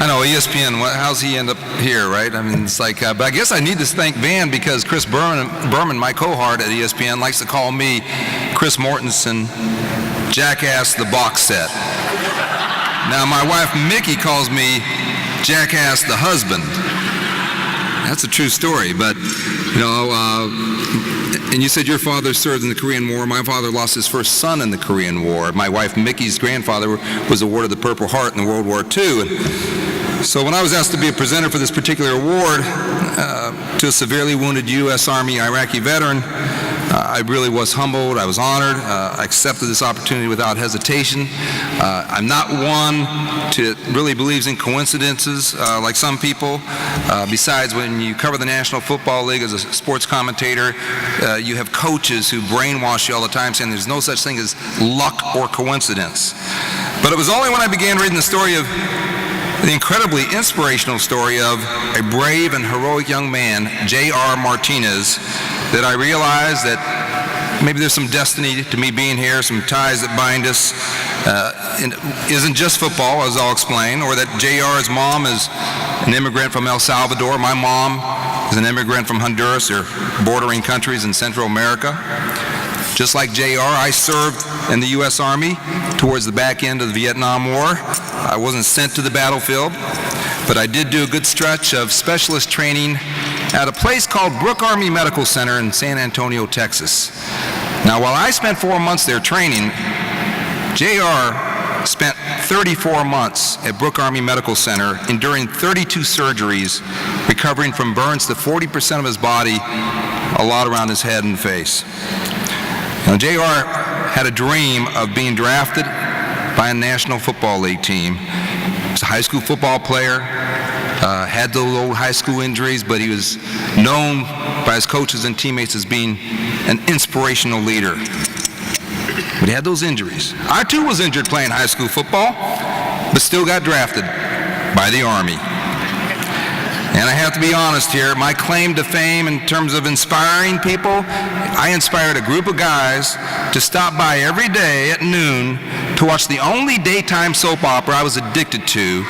I know, ESPN, how's he end up here, right? I mean, it's like, but I guess I need to thank Van because Chris Berman, my cohort at ESPN, likes to call me Chris Mortenson, Jackass the box set. Now, my wife Mickey calls me Jackass the husband. That's a true story, but, you know, and you said your father served in the Korean War. My father lost his first son in the Korean War. My wife Mickey's grandfather was awarded the Purple Heart in World War II. And so when I was asked to be a presenter for this particular award to a severely wounded U.S. Army Iraqi veteran, I really was humbled. I was honored. I accepted this opportunity without hesitation. I'm not one that really believes in coincidences like some people. Besides, when you cover the National Football League as a sports commentator, you have coaches who brainwash you all the time saying there's no such thing as luck or coincidence. But it was only when I began reading the story of the incredibly inspirational story of a brave and heroic young man, J.R. Martinez, that I realized that maybe there's some destiny to me being here, some ties that bind us. It isn't just football, as I'll explain, or that J.R.'s mom is an immigrant from El Salvador. My mom is an immigrant from Honduras, or bordering countries in Central America. Just like J.R., I served in the U.S. Army towards the back end of the Vietnam War. I wasn't sent to the battlefield, but I did do a good stretch of specialist training at a place called Brooke Army Medical Center in San Antonio, Texas. Now, while I spent 4 months there training, J.R. spent 34 months at Brooke Army Medical Center, enduring 32 surgeries, recovering from burns to 40% of his body, a lot around his head and face. Now, J.R. had a dream of being drafted by a National Football League team. He was a high school football player, had those old high school injuries, but he was known by his coaches and teammates as being an inspirational leader. But he had those injuries. I too was injured playing high school football, but still got drafted by the Army. And I have to be honest here, my claim to fame in terms of inspiring people, I inspired a group of guys to stop by every day at noon to watch the only daytime soap opera I was addicted to,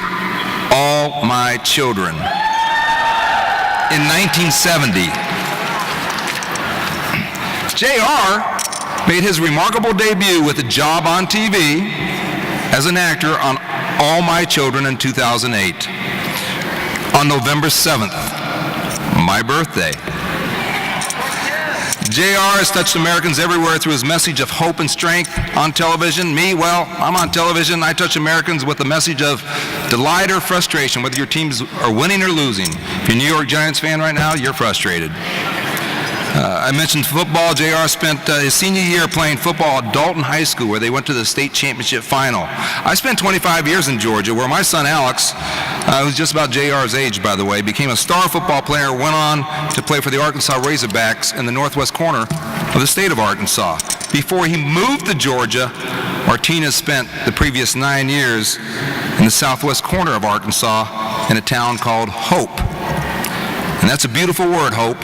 All My Children, in 1970. J.R. made his remarkable debut with a job on TV as an actor on All My Children in 2008. On November 7th, my birthday. J.R. has touched Americans everywhere through his message of hope and strength on television. Me, well, I'm on television. I touch Americans with the message of delight or frustration, whether your teams are winning or losing. If you're a New York Giants fan right now, you're frustrated. I mentioned football. J.R. spent his senior year playing football at Dalton High School, where they went to the state championship final. I spent 25 years in Georgia, where my son Alex, who's just about J.R.'s age, by the way, became a star football player, went on to play for the Arkansas Razorbacks in the northwest corner of the state of Arkansas. Before he moved to Georgia, Martinez spent the previous 9 years in the southwest corner of Arkansas in a town called Hope. And that's a beautiful word, hope.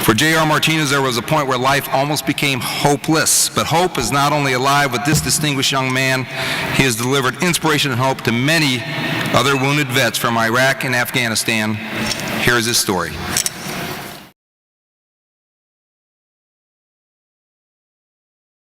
For J.R. Martinez, there was a point where life almost became hopeless. But hope is not only alive with this distinguished young man, he has delivered inspiration and hope to many other wounded vets from Iraq and Afghanistan. Here is his story.